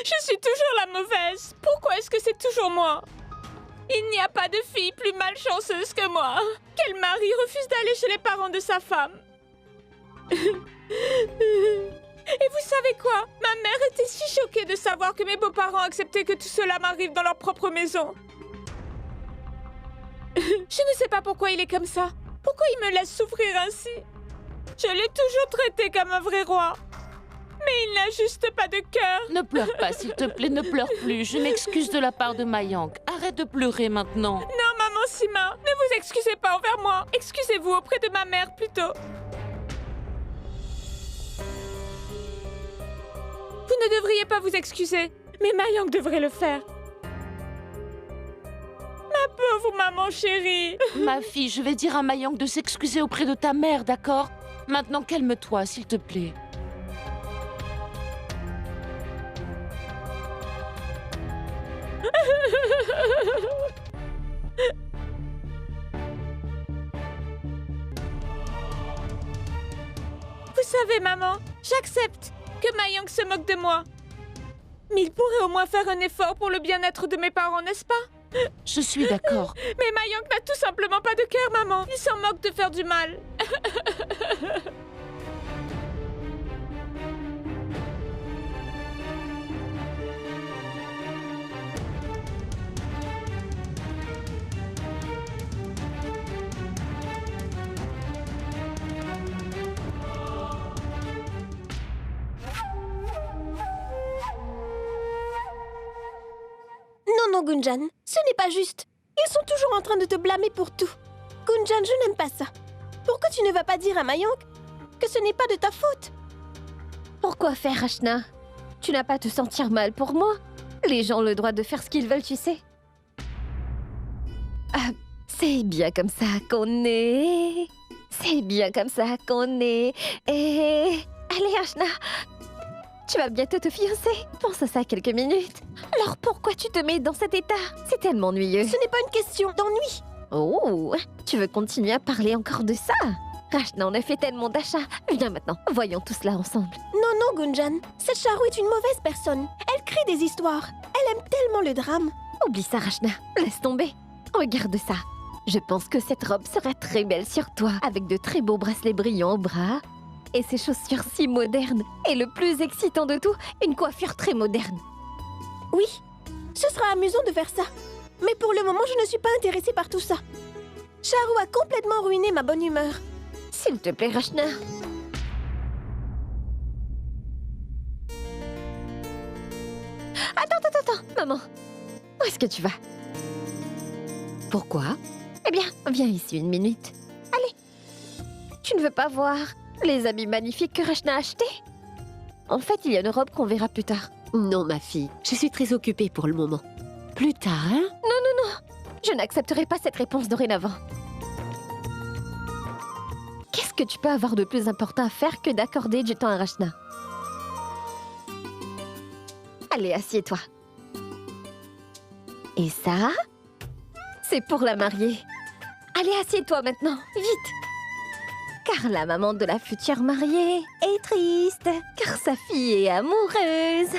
Je suis toujours la mauvaise. Pourquoi est-ce que c'est toujours moi? Il n'y a pas de fille plus malchanceuse que moi. Quel mari refuse d'aller chez les parents de sa femme? Et vous savez quoi? Ma mère était si choquée de savoir que mes beaux-parents acceptaient que tout cela m'arrive dans leur propre maison. Je ne sais pas pourquoi il est comme ça. Pourquoi il me laisse souffrir ainsi? Je l'ai toujours traité comme un vrai roi. Mais il n'a juste pas de cœur. Ne pleure pas, s'il te plaît, ne pleure plus. Je m'excuse de la part de Mayank. Arrête de pleurer maintenant. Non, maman Sima, ne vous excusez pas envers moi. Excusez-vous auprès de ma mère plutôt. Vous ne devriez pas vous excuser, mais Mayank devrait le faire. Ma pauvre maman chérie. Ma fille, je vais dire à Mayank de s'excuser auprès de ta mère, d'accord? Maintenant, calme-toi, s'il te plaît. Vous savez, maman, j'accepte que Mayank se moque de moi. Mais il pourrait au moins faire un effort pour le bien-être de mes parents, n'est-ce pas? Je suis d'accord. Mais Mayank n'a tout simplement pas de cœur, maman. Il s'en moque de faire du mal. Non, Gunjan, ce n'est pas juste. Ils sont toujours en train de te blâmer pour tout. Gunjan, je n'aime pas ça. Pourquoi tu ne vas pas dire à Mayank que ce n'est pas de ta faute? Pourquoi faire, Ashna? Tu n'as pas à te sentir mal pour moi. Les gens ont le droit de faire ce qu'ils veulent, tu sais. Ah, c'est bien comme ça qu'on est. C'est bien comme ça qu'on est. Et... Allez, Ashna, tu vas bientôt te fiancer. Pense à ça quelques minutes. Alors pourquoi tu te mets dans cet état? C'est tellement ennuyeux. Ce n'est pas une question d'ennui. Oh, tu veux continuer à parler encore de ça? Rachna, on a fait tellement d'achats. Viens maintenant, voyons tout cela ensemble. Non, Gunjan, cette Charu est une mauvaise personne. Elle crée des histoires. Elle aime tellement le drame. Oublie ça, Rachna. Laisse tomber. Regarde ça. Je pense que cette robe sera très belle sur toi, avec de très beaux bracelets brillants au bras, et ces chaussures si modernes. Et le plus excitant de tout, une coiffure très moderne. Oui, ce sera amusant de faire ça. Mais pour le moment, je ne suis pas intéressée par tout ça. Charu a complètement ruiné ma bonne humeur. S'il te plaît, Rachna. Attends, maman. Où est-ce que tu vas? Pourquoi? Eh bien, viens ici une minute. Allez. Tu ne veux pas voir les habits magnifiques que Rachna a achetés? En fait, il y a une robe qu'on verra plus tard. Non, ma fille, je suis très occupée pour le moment. Plus tard, hein? Non. Je n'accepterai pas cette réponse dorénavant. Qu'est-ce que tu peux avoir de plus important à faire que d'accorder du temps à Rachna? Allez, assieds-toi. Et ça, c'est pour la mariée. Allez, assieds-toi maintenant, vite. Car la maman de la future mariée est triste, car sa fille est amoureuse.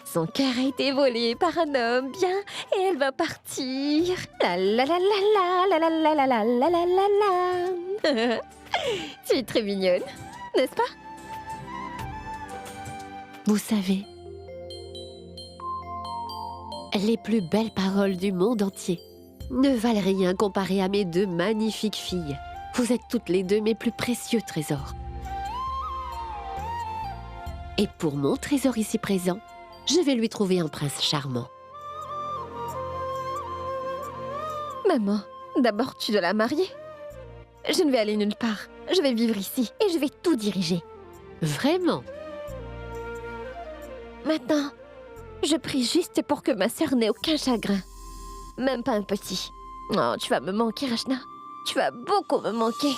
Son cœur a été volé par un homme bien et elle va partir. La la la la la la la la la la la la la. Tu es très mignonne, n'est-ce pas? Vous savez, les plus belles paroles du monde entier ne valent rien comparé à mes deux magnifiques filles. Vous êtes toutes les deux mes plus précieux trésors. Et pour mon trésor ici présent, je vais lui trouver un prince charmant. Maman, d'abord tu dois la marier. Je ne vais aller nulle part. Je vais vivre ici et je vais tout diriger. Vraiment? Maintenant, je prie juste pour que ma sœur n'ait aucun chagrin. Même pas un petit. Oh, tu vas me manquer, Rachna. Tu vas beaucoup me manquer.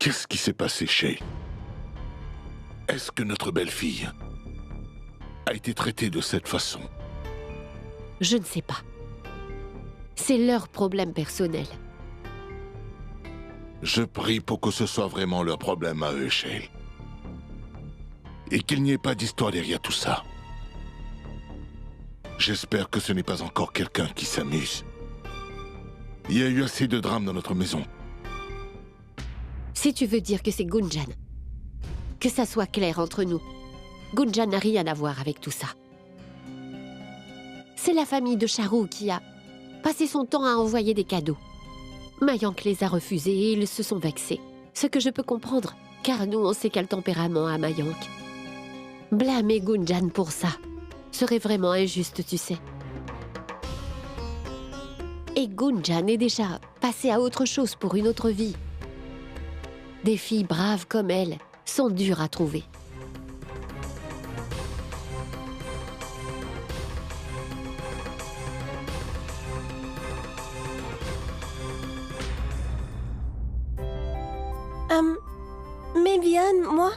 Qu'est-ce qui s'est passé, Shay? Est-ce que notre belle-fille a été traitée de cette façon? Je ne sais pas. C'est leur problème personnel. Je prie pour que ce soit vraiment leur problème à eux, Shay. Et qu'il n'y ait pas d'histoire derrière tout ça. J'espère que ce n'est pas encore quelqu'un qui s'amuse. Il y a eu assez de drames dans notre maison. Si tu veux dire que c'est Gunjan, que ça soit clair entre nous, Gunjan n'a rien à voir avec tout ça. C'est la famille de Charu qui a passé son temps à envoyer des cadeaux. Mayank les a refusés et ils se sont vexés. Ce que je peux comprendre, car nous on sait quel tempérament a Mayank. Blâmer Gunjan pour ça serait vraiment injuste, tu sais. Et Gunjan est déjà passée à autre chose pour une autre vie. Des filles braves comme elle sont dures à trouver. Mais Vian, moi,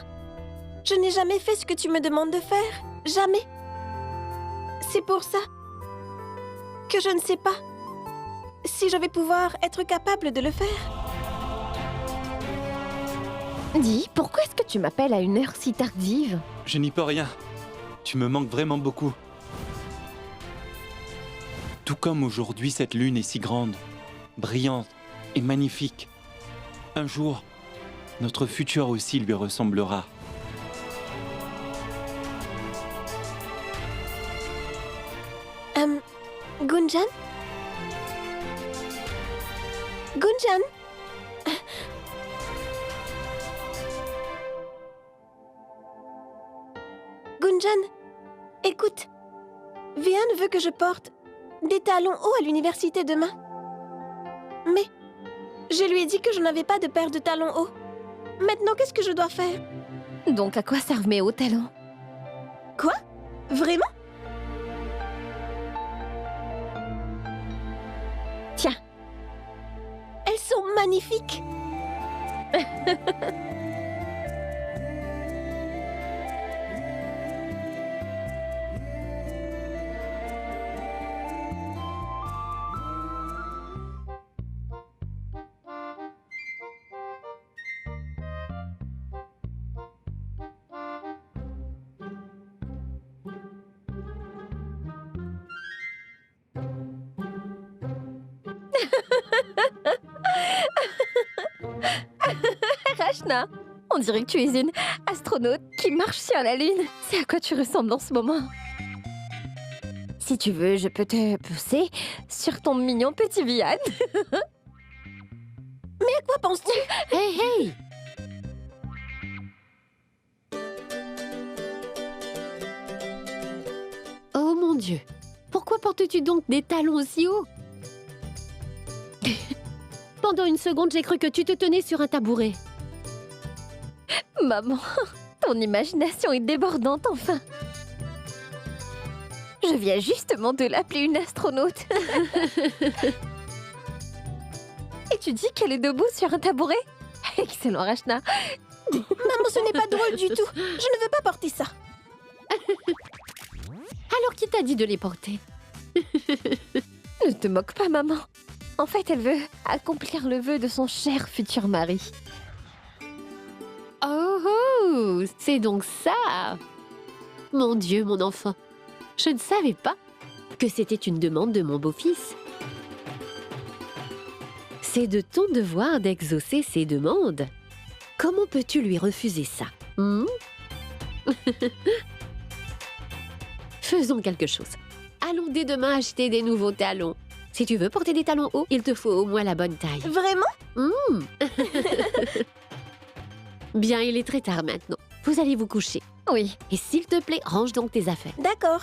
je n'ai jamais fait ce que tu me demandes de faire. Jamais. C'est pour ça que je ne sais pas si je vais pouvoir être capable de le faire. Dis, pourquoi est-ce que tu m'appelles à une heure si tardive? Je n'y peux rien. Tu me manques vraiment beaucoup. Tout comme aujourd'hui, cette lune est si grande, brillante et magnifique. Un jour, notre futur aussi lui ressemblera. Gunjan? Gunjan? Gunjan, écoute. Vian veut que je porte des talons hauts à l'université demain. Mais je lui ai dit que je n'avais pas de paire de talons hauts. Maintenant, qu'est-ce que je dois faire? Donc à quoi servent mes hauts talons? Quoi? Vraiment? Tiens. Elles sont magnifiques. Rachna, on dirait que tu es une astronaute qui marche sur la Lune. C'est à quoi tu ressembles en ce moment. Si tu veux, je peux te pousser sur ton mignon petit Vian. Mais à quoi penses-tu? Hey, hey! Oh mon Dieu! Pourquoi portes-tu donc des talons aussi hauts? Pendant une seconde, j'ai cru que tu te tenais sur un tabouret. Maman, ton imagination est débordante enfin. Je viens justement de l'appeler une astronaute. Et tu dis qu'elle est debout sur un tabouret? Excellent, Rachna. Maman, ce n'est pas drôle du tout. Je ne veux pas porter ça. Alors qui t'a dit de les porter? Ne te moque pas, maman. En fait, elle veut accomplir le vœu de son cher futur mari. Oh, c'est donc ça! Mon Dieu, mon enfant, je ne savais pas que c'était une demande de mon beau-fils. C'est de ton devoir d'exaucer ses demandes. Comment peux-tu lui refuser ça? Faisons quelque chose. Allons dès demain acheter des nouveaux talons. Si tu veux porter des talons hauts, il te faut au moins la bonne taille. Vraiment? Bien, il est très tard maintenant. Vous allez vous coucher. Oui. Et s'il te plaît, range donc tes affaires. D'accord.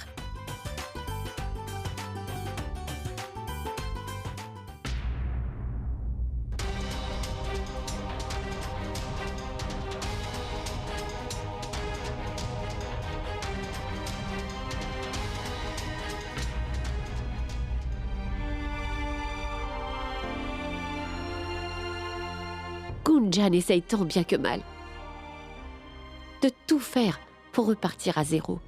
Gunjan essaye tant bien que mal de tout faire pour repartir à zéro.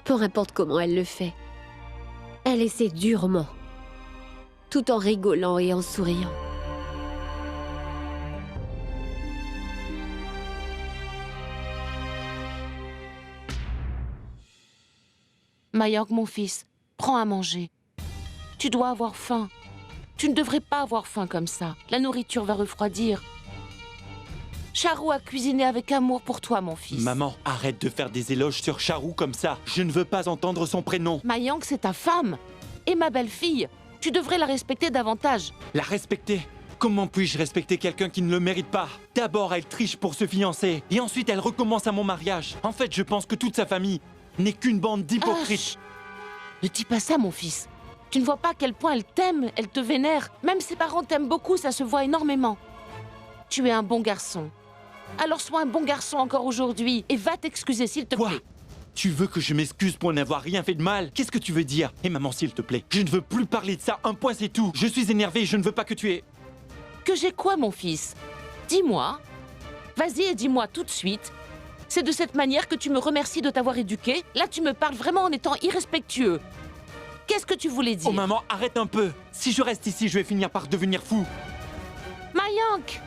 Peu importe comment elle le fait, elle essaie durement, tout en rigolant et en souriant. Mayank, mon fils, prends à manger. Tu dois avoir faim. Tu ne devrais pas avoir faim comme ça. La nourriture va refroidir. Charou a cuisiné avec amour pour toi, mon fils. Maman, arrête de faire des éloges sur Charou comme ça. Je ne veux pas entendre son prénom. Mayank, c'est ta femme. Et ma belle-fille. Tu devrais la respecter davantage. La respecter? Comment puis-je respecter quelqu'un qui ne le mérite pas? D'abord, elle triche pour se fiancer. Et ensuite, elle recommence à mon mariage. En fait, je pense que toute sa famille n'est qu'une bande d'hypocrites. Ne dis pas ça, mon fils. Tu ne vois pas à quel point elle t'aime, elle te vénère. Même ses parents t'aiment beaucoup, ça se voit énormément. Tu es un bon garçon. Alors sois un bon garçon encore aujourd'hui et va t'excuser, s'il te Quoi? plaît. Tu veux que je m'excuse pour n'avoir rien fait de mal? Qu'est-ce que tu veux dire? Et maman, s'il te plaît, je ne veux plus parler de ça. Un point, c'est tout. Je suis énervé, je ne veux pas que tu aies... Que j'ai quoi, mon fils? Dis-moi. Vas-y et dis-moi tout de suite. C'est de cette manière que tu me remercies de t'avoir éduqué? Là, tu me parles vraiment en étant irrespectueux. Qu'est-ce que tu voulais dire? Oh maman, arrête un peu. Si je reste ici, je vais finir par devenir fou. Mayank!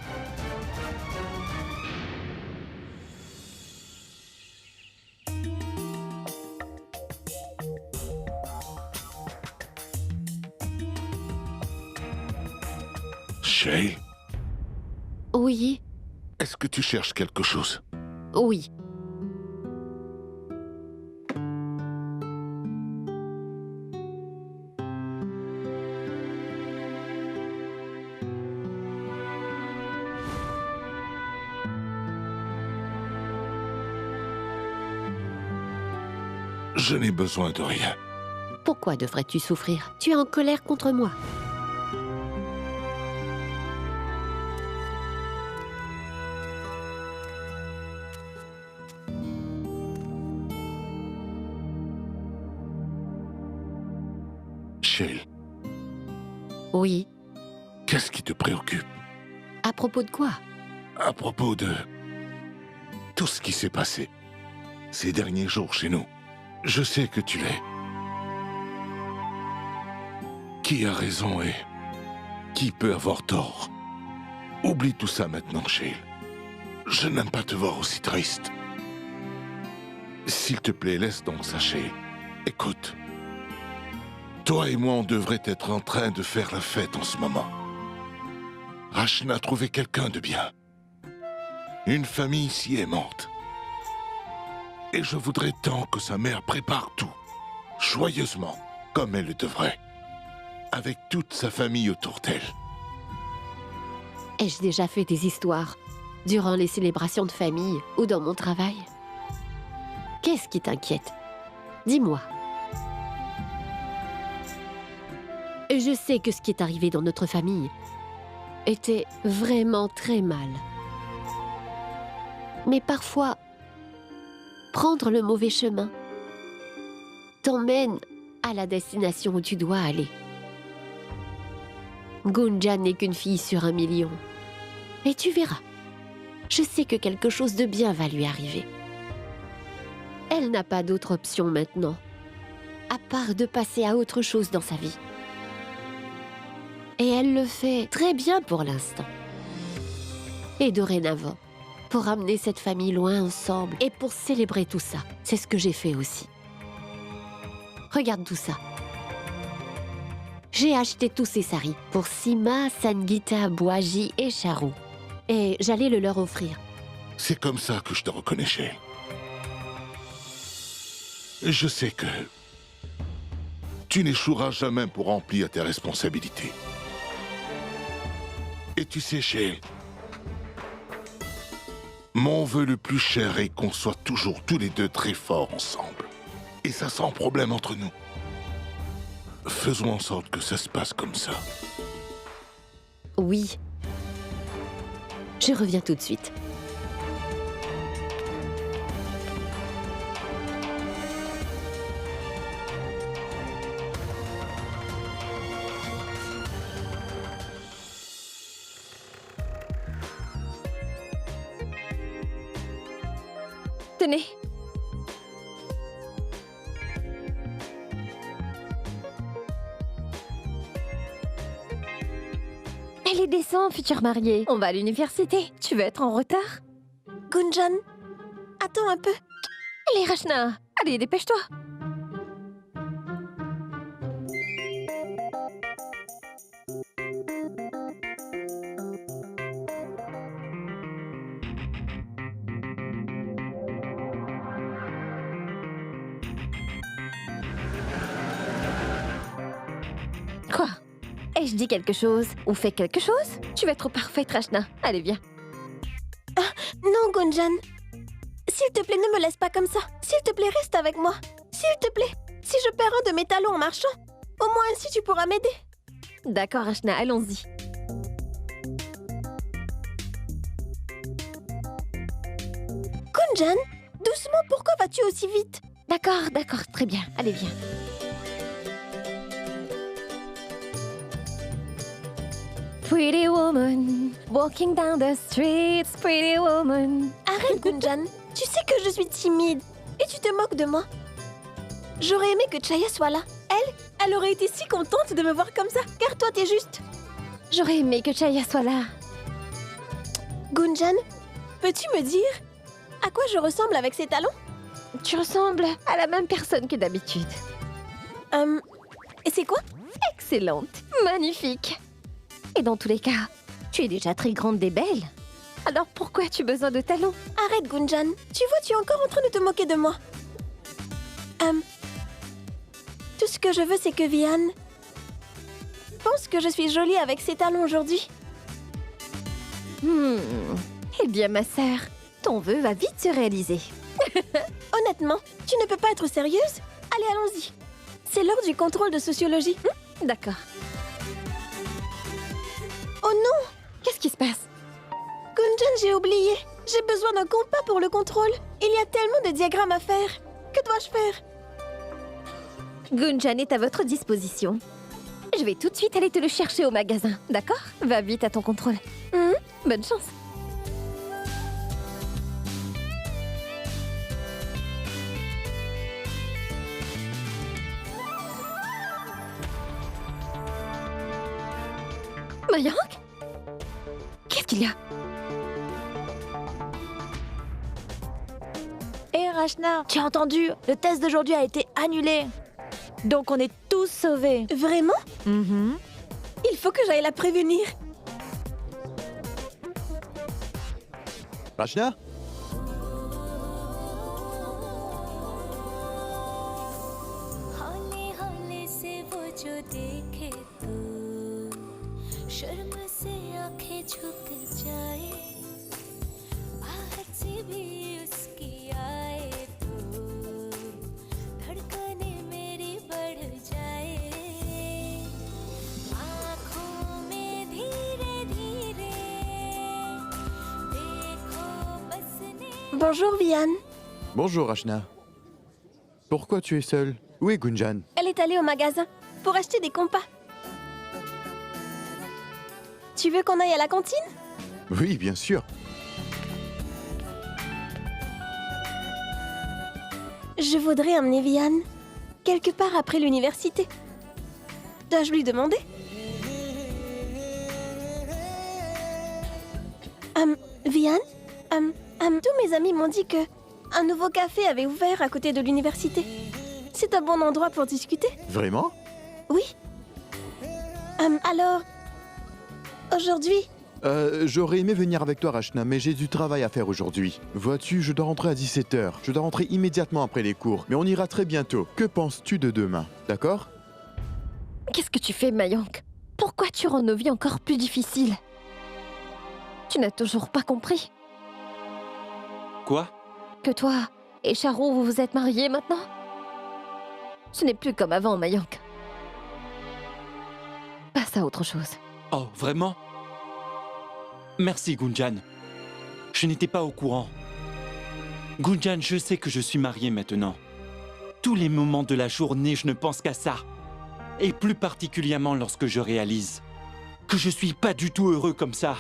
Shay, Oui, est-ce que tu cherches quelque chose? oui. Je n'ai besoin de rien. Pourquoi devrais-tu souffrir? Tu es en colère contre moi. Shay, Oui. qu'est-ce qui te préoccupe? À propos de quoi? À propos de tout ce qui s'est passé ces derniers jours chez nous. Je sais que tu l'es. Qui a raison et qui peut avoir tort? Oublie tout ça maintenant, Shay. Je n'aime pas te voir aussi triste. S'il te plaît, laisse donc ça, Shay. Écoute. Toi et moi, on devrait être en train de faire la fête en ce moment. Rachna a trouvé quelqu'un de bien. Une famille si aimante. Et je voudrais tant que sa mère prépare tout, joyeusement, comme elle le devrait, avec toute sa famille autour d'elle. Ai-je déjà fait des histoires durant les célébrations de famille ou dans mon travail? Qu'est-ce qui t'inquiète? Dis-moi. Je sais que ce qui est arrivé dans notre famille était vraiment très mal. Mais parfois, prendre le mauvais chemin t'emmène à la destination où tu dois aller. Gunjan n'est qu'une fille sur 1 million. Et tu verras, je sais que quelque chose de bien va lui arriver. Elle n'a pas d'autre option maintenant, à part de passer à autre chose dans sa vie. Et elle le fait très bien pour l'instant. Et dorénavant, pour amener cette famille loin ensemble et pour célébrer tout ça, c'est ce que j'ai fait aussi. Regarde tout ça. J'ai acheté tous ces saris pour Sima, Sangita, Boaji et Charou. Et j'allais le leur offrir. C'est comme ça que je te reconnais, Shay. Je sais que tu n'échoueras jamais pour remplir tes responsabilités. Et tu sais, Shay, mon vœu le plus cher est qu'on soit toujours tous les deux très forts ensemble. Et ça sans problème entre nous. Faisons en sorte que ça se passe comme ça. Oui. Je reviens tout de suite. Tenez. Allez, descends, future mariée. On va à l'université. Tu veux être en retard? Gunjan, attends un peu. Allez, Rachna. Allez, dépêche-toi. Quoi? Ai-je dit quelque chose? Ou fait quelque chose? Tu vas être parfaite, Rachna. Allez, viens. Non, Gunjan. S'il te plaît, ne me laisse pas comme ça. S'il te plaît, reste avec moi. S'il te plaît. Si je perds un de mes talons en marchant, au moins ainsi tu pourras m'aider. D'accord, Rachna, allons-y. Gunjan, doucement, pourquoi vas-tu aussi vite? D'accord, très bien. Allez, viens. Pretty woman, walking down the streets, pretty woman. Arrête, Gunjan. Tu sais que je suis timide. Et tu te moques de moi. J'aurais aimé que Chaya soit là. Elle aurait été si contente de me voir comme ça, car toi t'es juste. J'aurais aimé que Chaya soit là. Gunjan, peux-tu me dire à quoi je ressemble avec ces talons? Tu ressembles à la même personne que d'habitude. Et c'est quoi? Excellente, magnifique. Et dans tous les cas, tu es déjà très grande et belle. Alors pourquoi as-tu besoin de talons? Arrête, Gunjan. Tu vois, tu es encore en train de te moquer de moi. Tout ce que je veux, c'est que Vian pense que je suis jolie avec ces talons aujourd'hui. Eh bien, ma sœur, ton vœu va vite se réaliser. Honnêtement, tu ne peux pas être sérieuse? Allez, allons-y. C'est l'heure du contrôle de sociologie. D'accord. Oh non! Qu'est-ce qui se passe? Gunjan, j'ai oublié. J'ai besoin d'un compas pour le contrôle. Il y a tellement de diagrammes à faire. Que dois-je faire? Gunjan est à votre disposition. Je vais tout de suite aller te le chercher au magasin, d'accord? Va vite à ton contrôle. Bonne chance. Mayank? Qu'est-ce qu'il y a? Hé Rachna, tu as entendu? Le test d'aujourd'hui a été annulé. Donc on est tous sauvés. Vraiment? Il faut que j'aille la prévenir. Rachna? Bonjour, Vian. Bonjour Rachna. Pourquoi tu es seule? Où est Gunjan? Elle est allée au magasin pour acheter des compas. Tu veux qu'on aille à la cantine? Oui, bien sûr. Je voudrais emmener Vian quelque part après l'université. Dois-je lui demander? Vian? Tous mes amis m'ont dit que un nouveau café avait ouvert à côté de l'université. C'est un bon endroit pour discuter. Vraiment? Oui. Alors, aujourd'hui, J'aurais aimé venir avec toi Rachna, mais j'ai du travail à faire aujourd'hui. Vois-tu, je dois rentrer à 17h. Je dois rentrer immédiatement après les cours, mais on ira très bientôt. Que penses-tu de demain? D'accord? Qu'est-ce que tu fais, Mayank? Pourquoi tu rends nos vies encore plus difficiles? Tu n'as toujours pas compris Quoi? que toi et Charo, vous vous êtes mariés maintenant? Ce n'est plus comme avant, Mayank. Passe à autre chose. Oh, vraiment? Merci, Gunjan. Je n'étais pas au courant. Gunjan, je sais que je suis marié maintenant. Tous les moments de la journée, je ne pense qu'à ça. Et plus particulièrement lorsque je réalise que je suis pas du tout heureux comme ça.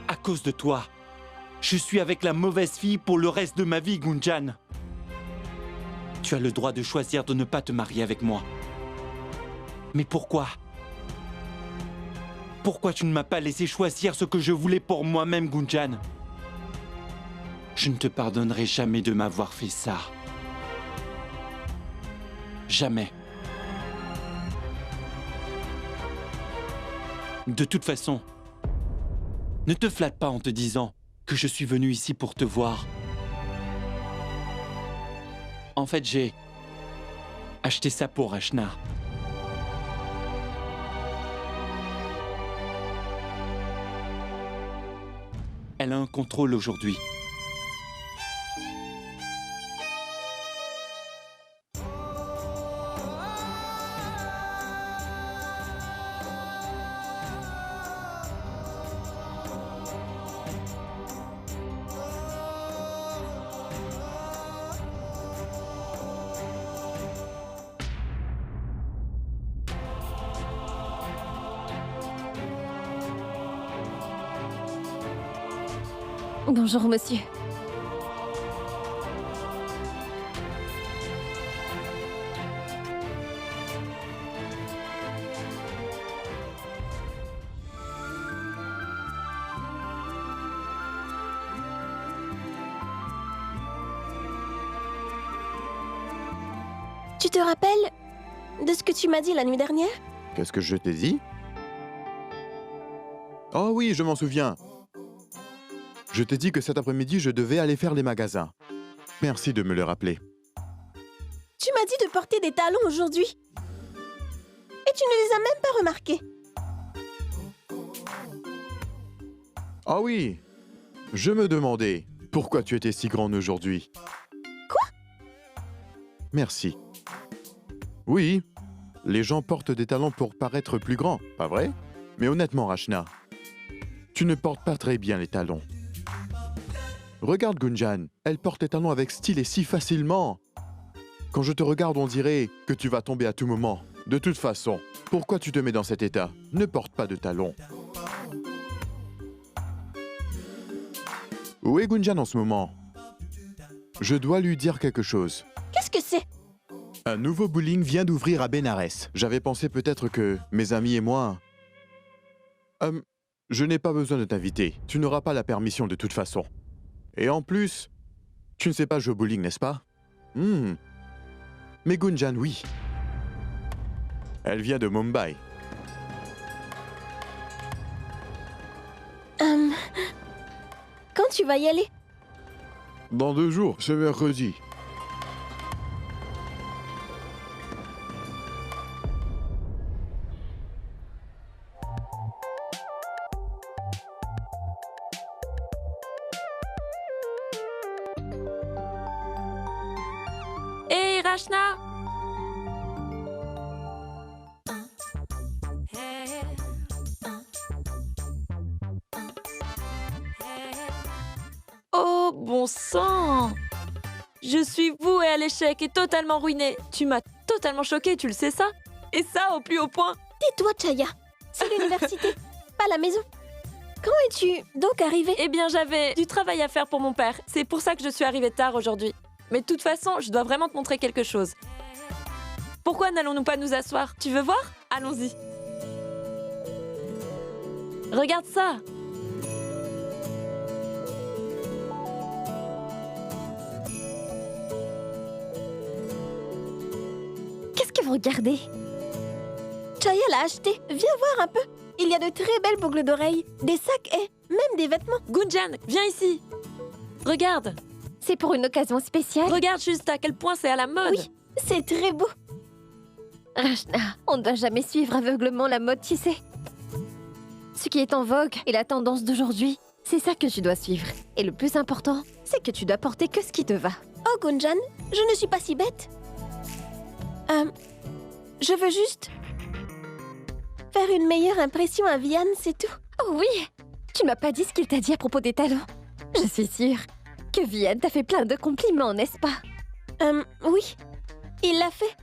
À cause de toi. Je suis avec la mauvaise fille pour le reste de ma vie, Gunjan. Tu as le droit de choisir de ne pas te marier avec moi. Mais pourquoi? Pourquoi tu ne m'as pas laissé choisir ce que je voulais pour moi-même, Gunjan? Je ne te pardonnerai jamais de m'avoir fait ça. Jamais. De toute façon, ne te flatte pas en te disant que je suis venu ici pour te voir. En fait, j'ai acheté ça pour Rachna. Elle a un contrôle aujourd'hui. Bonjour, monsieur. Tu te rappelles de ce que tu m'as dit la nuit dernière? Qu'est-ce que je t'ai dit? Oh oui, je m'en souviens. Je t'ai dit que cet après-midi, je devais aller faire les magasins. Merci de me le rappeler. Tu m'as dit de porter des talons aujourd'hui. Et tu ne les as même pas remarqués. Ah oui, je me demandais pourquoi tu étais si grande aujourd'hui. Quoi? Merci. Oui, les gens portent des talons pour paraître plus grands, pas vrai? Mais honnêtement, Rachna, tu ne portes pas très bien les talons. Regarde Gunjan, elle porte les talons avec style et si facilement. Quand je te regarde, on dirait que tu vas tomber à tout moment. De toute façon, pourquoi tu te mets dans cet état? Ne porte pas de talons. Où est Gunjan en ce moment? Je dois lui dire quelque chose. Qu'est-ce que c'est? Un nouveau bowling vient d'ouvrir à Benares. J'avais pensé peut-être que mes amis et moi... je n'ai pas besoin de t'inviter. Tu n'auras pas la permission de toute façon. Et en plus, tu ne sais pas jouer au bowling, n'est-ce pas? Mais Gunjan, oui. Elle vient de Mumbai. Quand tu vas y aller? Dans 2 jours, c'est mercredi. Hé, Rachna! Oh, bon sang! Je suis vouée à l'échec et totalement ruinée. Tu m'as totalement choquée, tu le sais ça? Et ça au plus haut point. Tais-toi, Chaya. C'est l'université, pas la maison. Quand es-tu donc arrivée? Eh bien, j'avais du travail à faire pour mon père. C'est pour ça que je suis arrivée tard aujourd'hui. Mais de toute façon, je dois vraiment te montrer quelque chose. Pourquoi n'allons-nous pas nous asseoir? Tu veux voir? Allons-y. Regarde ça. Qu'est-ce que vous regardez? Chaya l'a acheté. Viens voir un peu. Il y a de très belles boucles d'oreilles, des sacs et même des vêtements. Gunjan, viens ici. Regarde. C'est pour une occasion spéciale? Regarde juste à quel point c'est à la mode. Oui, c'est très beau. Rachna, on ne doit jamais suivre aveuglement la mode, tu sais. Ce qui est en vogue et la tendance d'aujourd'hui, c'est ça que tu dois suivre. Et le plus important, c'est que tu dois porter que ce qui te va. Oh, Gunjan, je ne suis pas si bête. Je veux juste faire une meilleure impression à Vian, c'est tout. Oh oui! Tu ne m'as pas dit ce qu'il t'a dit à propos des talons. Je suis sûre que Vian t'a fait plein de compliments, n'est-ce pas? Oui, il l'a fait.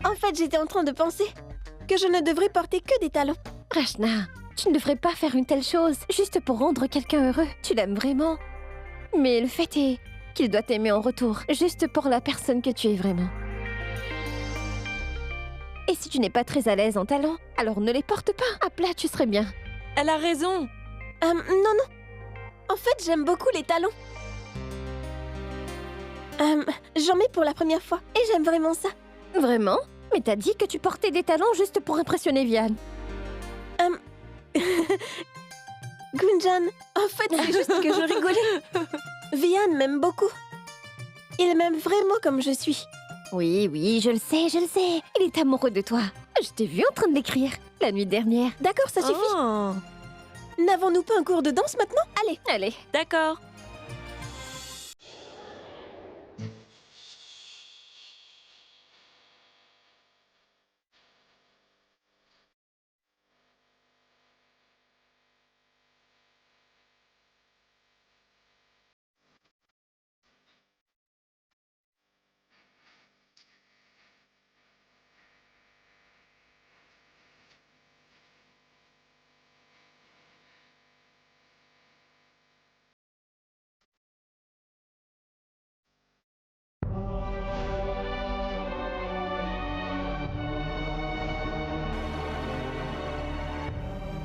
En fait, j'étais en train de penser que je ne devrais porter que des talons. Rachna, Tu ne devrais pas faire une telle chose juste pour rendre quelqu'un heureux. Tu l'aimes vraiment. Mais le fait est qu'il doit t'aimer en retour, juste pour la personne que tu es vraiment. Et si tu n'es pas très à l'aise en talons, alors ne les porte pas. À plat, tu serais bien. Elle a raison. Non, non. En fait, j'aime beaucoup les talons. J'en mets pour la première fois et j'aime vraiment ça. Vraiment? Mais t'as dit que tu portais des talons juste pour impressionner Vian. Gunjan, en fait, c'est juste que je rigolais. Vian m'aime beaucoup. Il m'aime vraiment comme je suis. Oui, oui, je le sais, je le sais. Il est amoureux de toi. Je t'ai vu en train de l'écrire la nuit dernière. D'accord, ça suffit. Oh, N'avons-nous pas un cours de danse maintenant? Allez. Allez. d'accord.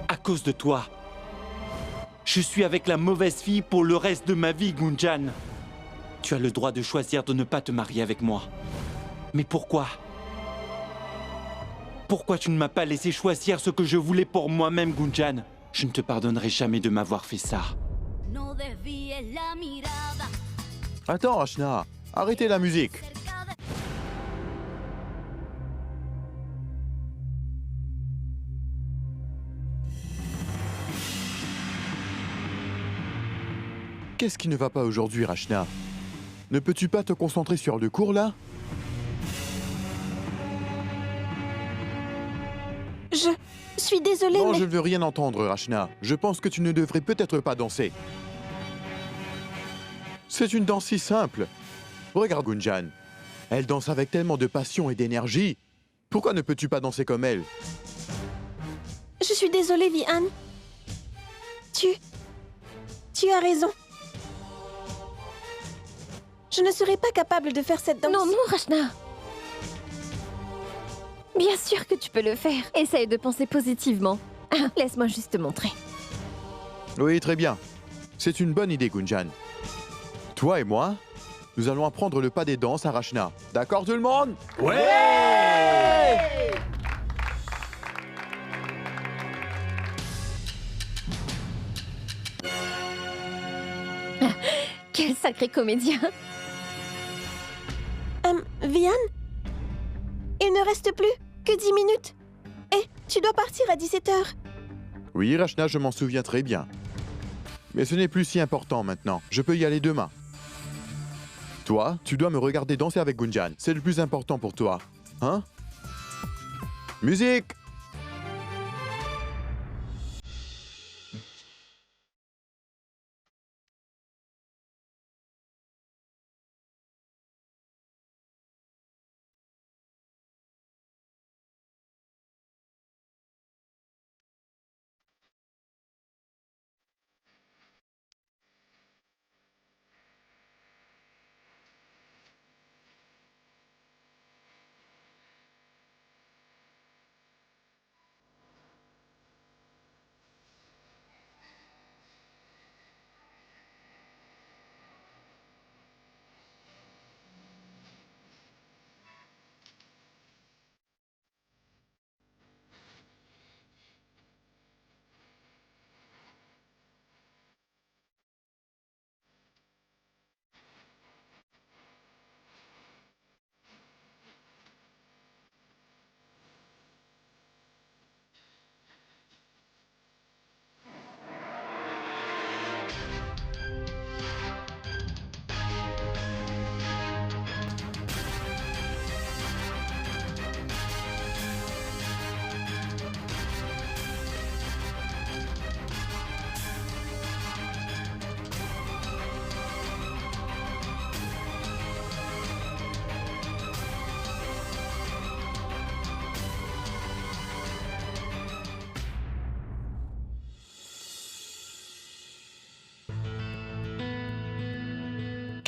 À cause de toi. Je suis avec la mauvaise fille pour le reste de ma vie, Gunjan. Tu as le droit de choisir de ne pas te marier avec moi. Mais pourquoi? Pourquoi tu ne m'as pas laissé choisir ce que je voulais pour moi-même, Gunjan? Je ne te pardonnerai jamais de m'avoir fait ça. Attends, Rachna, arrêtez la musique. Qu'est-ce qui ne va pas aujourd'hui, Rachna? Ne peux-tu pas te concentrer sur le cours, là? Je suis désolée, Non, mais... je ne veux rien entendre, Rachna. Je pense que tu ne devrais peut-être pas danser. C'est une danse si simple. Regarde Gunjan. Elle danse avec tellement de passion et d'énergie. Pourquoi ne peux-tu pas danser comme elle? Je suis désolée, Vian. Tu as raison. Je ne serais pas capable de faire cette danse. Non, non, Rachna. Bien sûr que tu peux le faire. Essaye de penser positivement. Laisse-moi juste te montrer. Oui, très bien. C'est une bonne idée, Gunjan. Toi et moi, nous allons apprendre le pas des danses à Rachna. D'accord, tout le monde? Quel sacré comédien. Vian? Il ne reste plus que 10 minutes. Et tu dois partir à 17h. Oui, Rachna, je m'en souviens très bien. Mais ce n'est plus si important maintenant. Je peux y aller demain. Toi, tu dois me regarder danser avec Gunjan. C'est le plus important pour toi. Hein? Musique!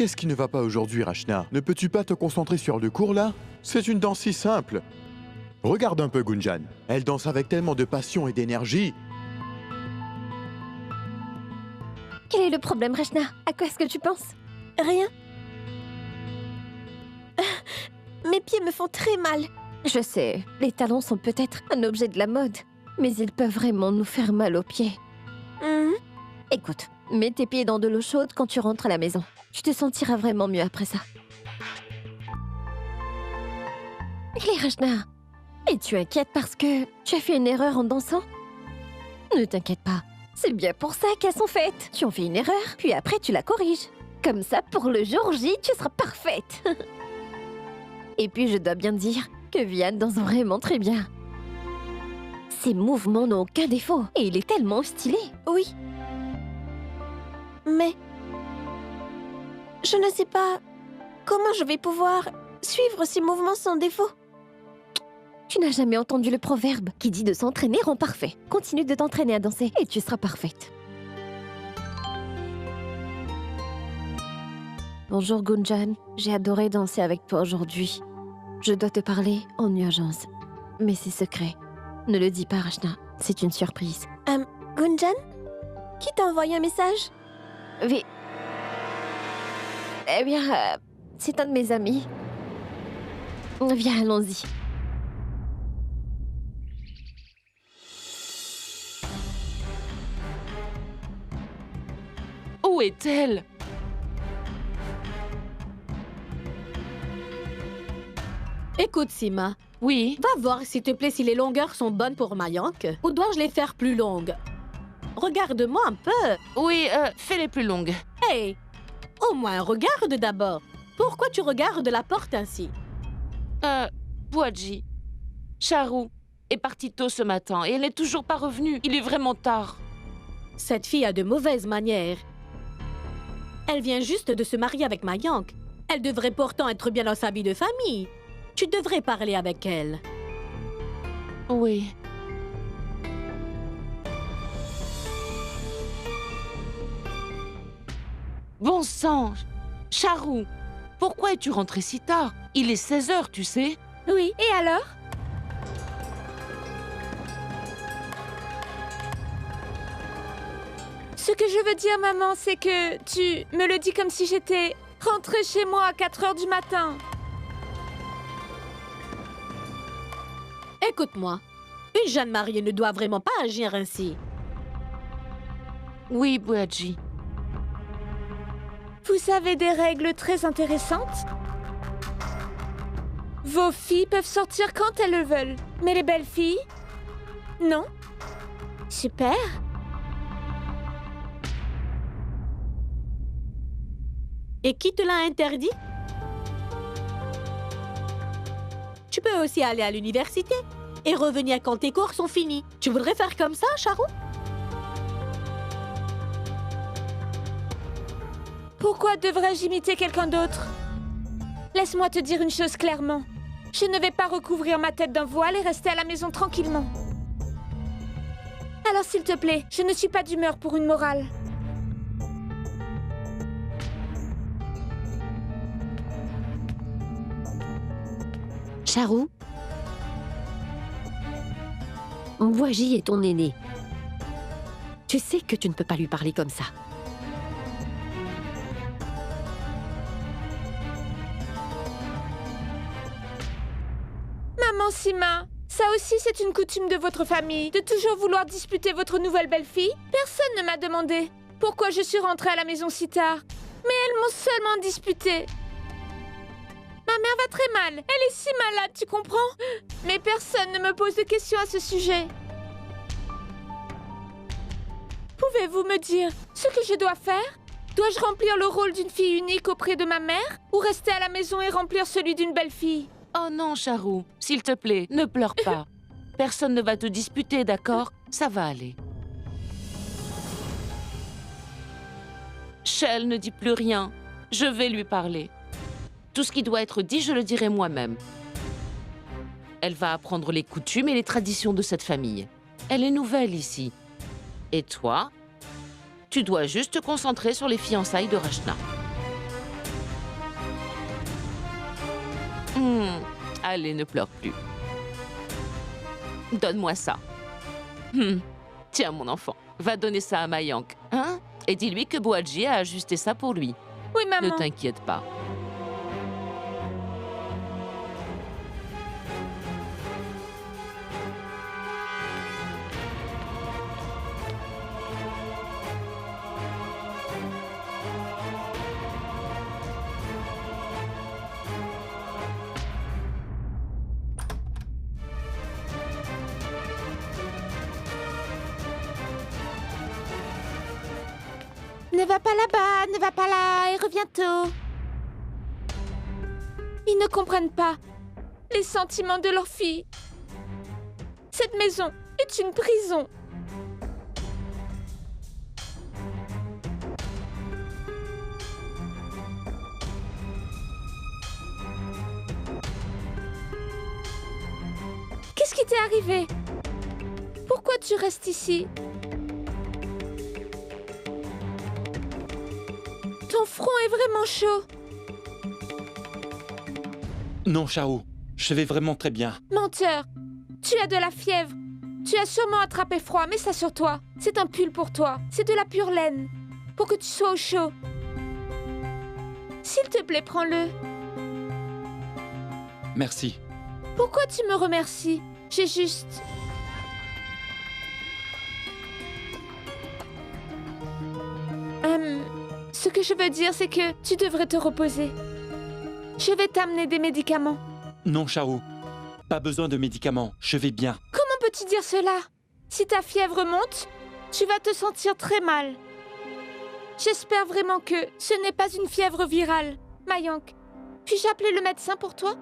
Qu'est-ce qui ne va pas aujourd'hui, Rachna? Ne peux-tu pas te concentrer sur le cours, là? C'est une danse si simple. Regarde un peu Gunjan. Elle danse avec tellement de passion et d'énergie. Quel est le problème, Rachna? À quoi est-ce que tu penses? Rien. Mes pieds me font très mal. Je sais, les talons sont peut-être un objet de la mode, mais ils peuvent vraiment nous faire mal aux pieds. Mhm. Écoute, mets tes pieds dans de l'eau chaude quand tu rentres à la maison. Tu te sentiras vraiment mieux après ça. Allez, Rachna. Es-tu inquiète parce que tu as fait une erreur en dansant? Ne t'inquiète pas. C'est bien pour ça qu'elles sont faites. Tu en fais une erreur, puis après tu la corriges. Comme ça, pour le jour J, tu seras parfaite. Et puis, je dois bien dire que Vian danse vraiment très bien. Ses mouvements n'ont aucun défaut, et il est tellement stylé. Oui. Mais... je ne sais pas comment je vais pouvoir suivre ces mouvements sans défaut. Tu n'as jamais entendu le proverbe qui dit de s'entraîner rend parfait. Continue de t'entraîner à danser et tu seras parfaite. Bonjour Gunjan, j'ai adoré danser avec toi aujourd'hui. Je dois te parler en urgence, mais c'est secret. Ne le dis pas, Rachna, c'est une surprise. Gunjan? Qui t'a envoyé un message? Oui. Eh bien, c'est un de mes amis. Viens, allons-y. Où est-elle? Écoute, Sima, Oui. va voir s'il te plaît si les longueurs sont bonnes pour Mayank ou dois-je les faire plus longues? Regarde-moi un peu. Oui, fais-les plus longues. Hey, au moins regarde d'abord. Pourquoi tu regardes la porte ainsi? Bouadji, Charou est partie tôt ce matin et elle n'est toujours pas revenue. Il est vraiment tard. Cette fille a de mauvaises manières. Elle vient juste de se marier avec Mayank. Elle devrait pourtant être bien dans sa vie de famille. Tu devrais parler avec elle. Oui. Bon sang, Charou, pourquoi es-tu rentrée si tard? Il est 16 h, tu sais. Oui, et alors? Ce que je veux dire, maman, c'est que tu me le dis comme si j'étais rentrée chez moi à 4 h du matin. Écoute-moi, une jeune mariée ne doit vraiment pas agir ainsi. Oui, Bouadji. Vous avez des règles très intéressantes. Vos filles peuvent sortir quand elles le veulent, mais les belles filles, non. Super. Et qui te l'a interdit? Tu peux aussi aller à l'université et revenir quand tes cours sont finis. Tu voudrais faire comme ça, Charou? Pourquoi devrais-je imiter quelqu'un d'autre? Laisse-moi te dire une chose clairement. Je ne vais pas recouvrir ma tête d'un voile et rester à la maison tranquillement. Alors s'il te plaît, je ne suis pas d'humeur pour une morale. Charou, Bouadji est ton aîné. Tu sais que tu ne peux pas lui parler comme ça. Maman Sima, ça aussi c'est une coutume de votre famille, de toujours vouloir disputer votre nouvelle belle-fille. Personne ne m'a demandé pourquoi je suis rentrée à la maison si tard. Mais elles m'ont seulement disputée. Ma mère va très mal, elle est si malade, tu comprends? Mais personne ne me pose de questions à ce sujet. Pouvez-vous me dire ce que je dois faire? Dois-je remplir le rôle d'une fille unique auprès de ma mère? Ou rester à la maison et remplir celui d'une belle-fille? Oh non, Charou, s'il te plaît, ne pleure pas. Personne ne va te disputer, d'accord? Ça va aller. Shell ne dit plus rien. Je vais lui parler. Tout ce qui doit être dit, je le dirai moi-même. Elle va apprendre les coutumes et les traditions de cette famille. Elle est nouvelle ici. Et toi, tu dois juste te concentrer sur les fiançailles de Rachna. Allez, ne pleure plus. Donne-moi ça. Tiens, mon enfant, va donner ça à Mayank, hein? Et dis-lui que Boadji a ajusté ça pour lui. Oui, maman. Ne t'inquiète pas. Ne va pas là-bas, ne va pas là, et reviens tôt. Ils ne comprennent pas les sentiments de leur fille. Cette maison est une prison. Qu'est-ce qui t'est arrivé? Pourquoi tu restes ici? Ton front est vraiment chaud. Non, Chao, je vais vraiment très bien. Menteur. Tu as de la fièvre. Tu as sûrement attrapé froid, mais ça sur toi. C'est un pull pour toi. C'est de la pure laine. Pour que tu sois au chaud. S'il te plaît, prends-le. Merci. Pourquoi tu me remercies? J'ai juste... Ce que je veux dire, c'est que tu devrais te reposer. Je vais t'amener des médicaments. Non, Chao, pas besoin de médicaments, je vais bien. Comment peux-tu dire cela? Si ta fièvre monte, tu vas te sentir très mal. J'espère vraiment que ce n'est pas une fièvre virale. Mayank, puis-je appeler le médecin pour toi?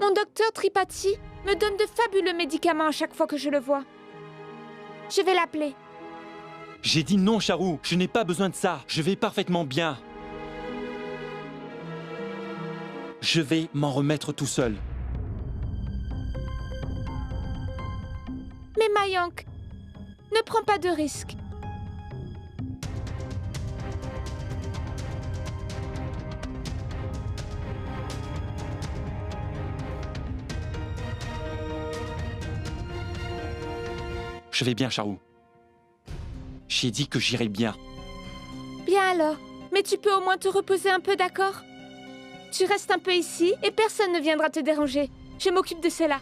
Mon docteur Tripathi me donne de fabuleux médicaments à chaque fois que je le vois. Je vais l'appeler. J'ai dit non, Charou, je n'ai pas besoin de ça, je vais parfaitement bien. Je vais m'en remettre tout seul. Mais Mayank, ne prends pas de risques. Je vais bien, Charou. J'ai dit que j'irai bien. Bien alors, mais tu peux au moins te reposer un peu, d'accord? Tu restes un peu ici et personne ne viendra te déranger. Je m'occupe de cela.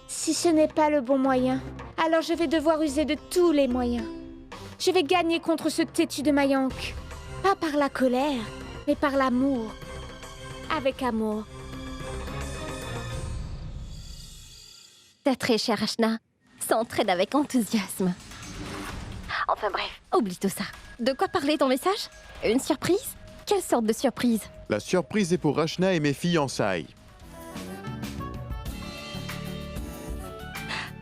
Si ce n'est pas le bon moyen, alors je vais devoir user de tous les moyens. Je vais gagner contre ce têtu de Mayank. Pas par la colère, mais par l'amour. Avec amour. Ta très chère Ashna s'entraîne avec enthousiasme. Enfin bref, oublie tout ça. De quoi parler ton message? Une surprise? Quelle sorte de surprise? La surprise est pour Rachna et mes fiançailles.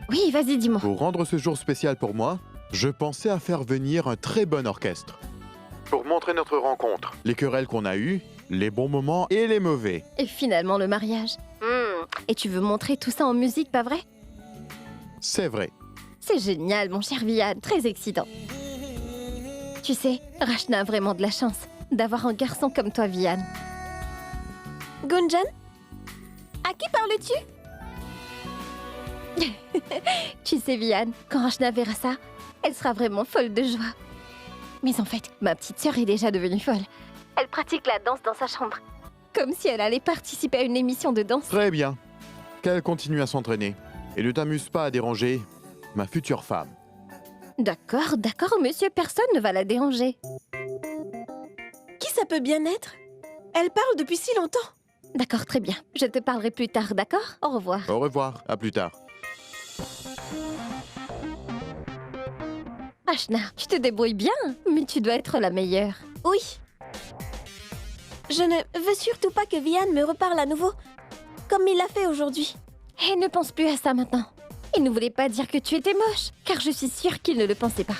Oui, vas-y, dis-moi. Pour rendre ce jour spécial pour moi, je pensais à faire venir un très bon orchestre. Pour montrer notre rencontre, les querelles qu'on a eues, les bons moments et les mauvais. Et finalement le mariage. Et tu veux montrer tout ça en musique, pas vrai? C'est vrai. C'est génial, mon cher Vian, très excitant. Tu sais, Rachna a vraiment de la chance d'avoir un garçon comme toi, Vian. Gunjan? À qui parles-tu? Tu sais, Vian, quand Rachna verra ça, elle sera vraiment folle de joie. Mais en fait, ma petite sœur est déjà devenue folle. Elle pratique la danse dans sa chambre. Comme si elle allait participer à une émission de danse. Très bien. Qu'elle continue à s'entraîner. Et ne t'amuse pas à déranger ma future femme. D'accord, d'accord, monsieur, personne ne va la déranger. Qui ça peut bien être? Elle parle depuis si longtemps. D'accord, très bien. Je te parlerai plus tard, d'accord? Au revoir. Au revoir, à plus tard. Ashna, tu te débrouilles bien, mais tu dois être la meilleure. Oui. Je ne veux surtout pas que Vian me reparle à nouveau, comme il l'a fait aujourd'hui. Et ne pense plus à ça maintenant. Il ne voulait pas dire que tu étais moche, car je suis sûre qu'il ne le pensait pas.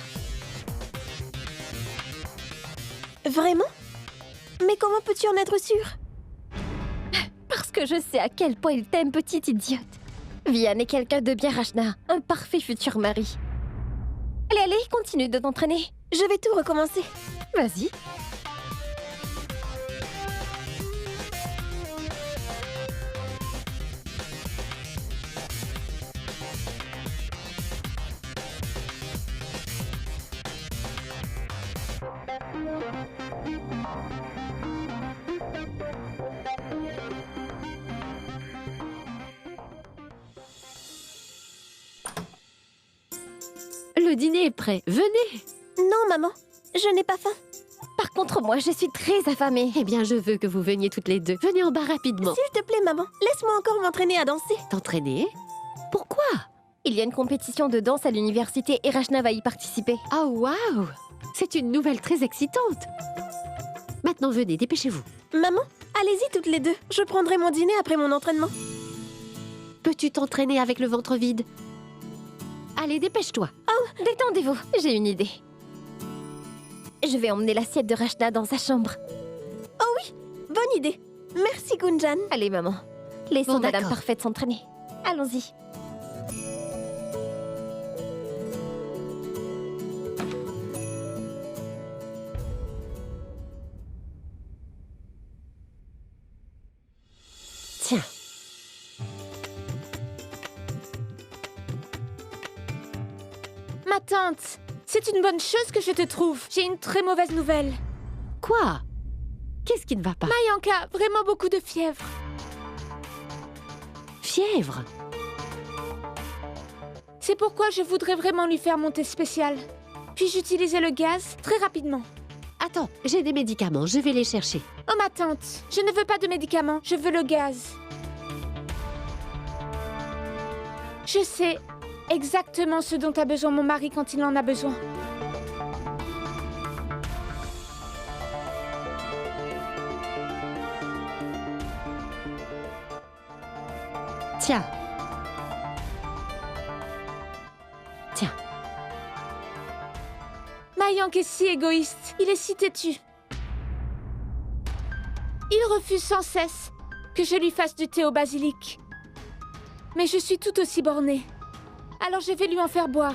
Vraiment? Mais comment peux-tu en être sûre? Parce que je sais à quel point il t'aime, petite idiote. Vian est quelqu'un de bien, Rachna, un parfait futur mari. Allez, allez, continue de t'entraîner. Je vais tout recommencer. Vas-y. Le dîner est prêt. Venez. Non, maman, je n'ai pas faim. Par contre, moi, je suis très affamée. Eh bien, je veux que vous veniez toutes les deux. Venez en bas rapidement. S'il te plaît, maman, laisse-moi encore m'entraîner à danser. T'entraîner? Pourquoi? Il y a une compétition de danse à l'université et Rachna va y participer. Oh, waouh! C'est une nouvelle très excitante. Maintenant, venez, dépêchez-vous. Maman, allez-y toutes les deux. Je prendrai mon dîner après mon entraînement. Peux-tu t'entraîner avec le ventre vide? Allez, dépêche-toi. Oh, détendez-vous, j'ai une idée. Je vais emmener l'assiette de Rachna dans sa chambre. Oh oui, bonne idée. Merci, Gunjan. Allez, maman, laissons Bon, Madame d'accord. Parfaite s'entraîner. Allons-y. Tiens. Ma tante, c'est une bonne chose que je te trouve. J'ai une très mauvaise nouvelle. Quoi? Qu'est-ce qui ne va pas? Mayank a vraiment beaucoup de fièvre. Fièvre? C'est pourquoi je voudrais vraiment lui faire mon test spécial. Puis-je utiliser le gaz très rapidement? Attends, j'ai des médicaments, je vais les chercher. Oh ma tante, je ne veux pas de médicaments, je veux le gaz. Je sais exactement ce dont a besoin mon mari quand il en a besoin. Tiens. Tiens. Mayank est si égoïste, il est si têtu. Il refuse sans cesse que je lui fasse du thé au basilic. Mais je suis tout aussi bornée. Alors je vais lui en faire boire.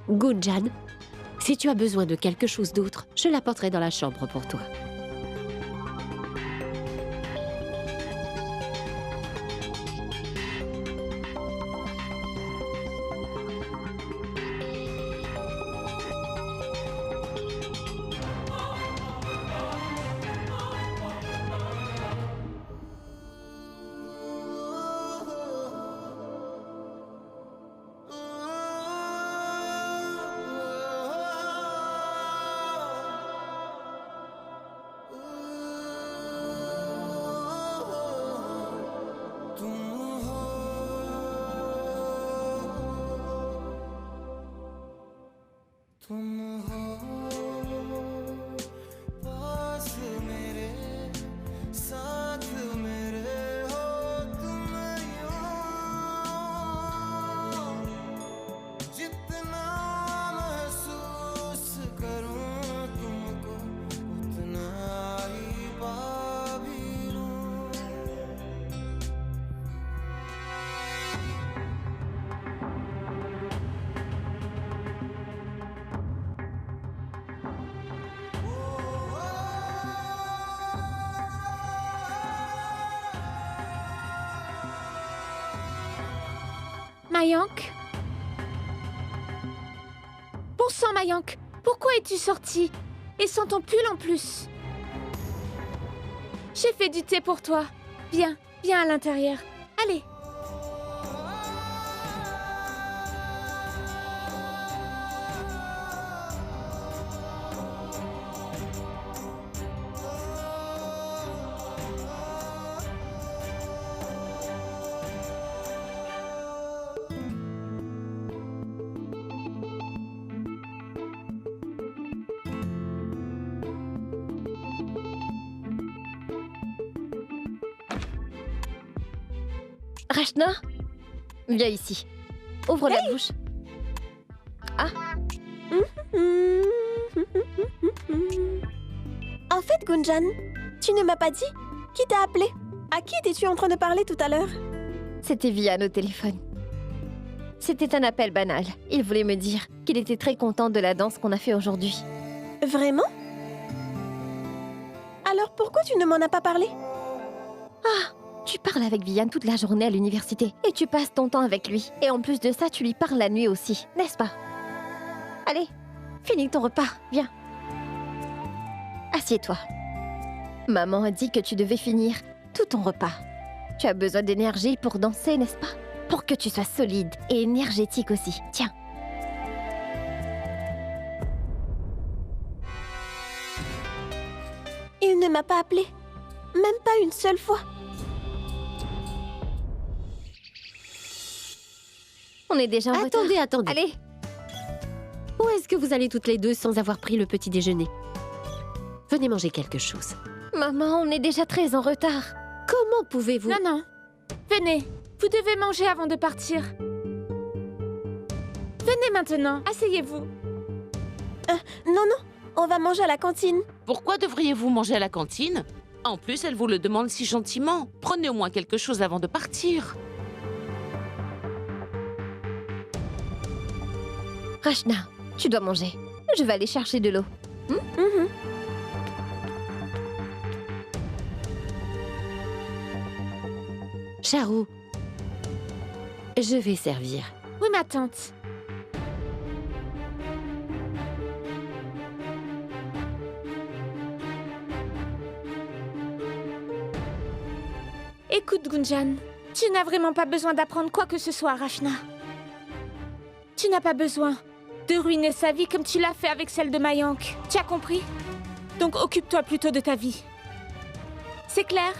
Gunjan, si tu as besoin de quelque chose d'autre, je l'apporterai dans la chambre pour toi. Mayank? Bon sang, Mayank, pourquoi es-tu sortie? Et sans ton pull en plus? J'ai fait du thé pour toi. Viens, viens à l'intérieur. Allez. Rachna, viens ici. Ouvre la bouche. En fait, Gunjan, tu ne m'as pas dit qui t'a appelé. À qui étais-tu en train de parler tout à l'heure? C'était Vian au téléphone. C'était un appel banal. Il voulait me dire qu'il était très content de la danse qu'on a fait aujourd'hui. Vraiment? Alors pourquoi tu ne m'en as pas parlé? Ah, tu parles avec Vian toute la journée à l'université et tu passes ton temps avec lui. Et en plus de ça, tu lui parles la nuit aussi, n'est-ce pas? Allez, finis ton repas, viens. Assieds-toi. Maman a dit que tu devais finir tout ton repas. Tu as besoin d'énergie pour danser, n'est-ce pas? Pour que tu sois solide et énergétique aussi. Tiens. Il ne m'a pas appelé. Même pas une seule fois. On est déjà en retard. Attendez. Allez, Où est-ce que vous allez toutes les deux sans avoir pris le petit déjeuner? Venez manger quelque chose. maman, on est déjà très en retard. Comment pouvez-vous... Non. Venez. Vous devez manger avant de partir. Venez maintenant. Asseyez-vous. Non, on va manger à la cantine. Pourquoi devriez-vous manger à la cantine? En plus, elle vous le demande si gentiment. Prenez au moins quelque chose avant de partir. Rachna, tu dois manger. Je vais aller chercher de l'eau. Charou, je vais servir. Oui, ma tante. Écoute, Gunjan, tu n'as vraiment pas besoin d'apprendre quoi que ce soit à Rachna. Tu n'as pas besoin de ruiner sa vie comme tu l'as fait avec celle de Mayank. Tu as compris? Donc occupe-toi plutôt de ta vie. C'est clair?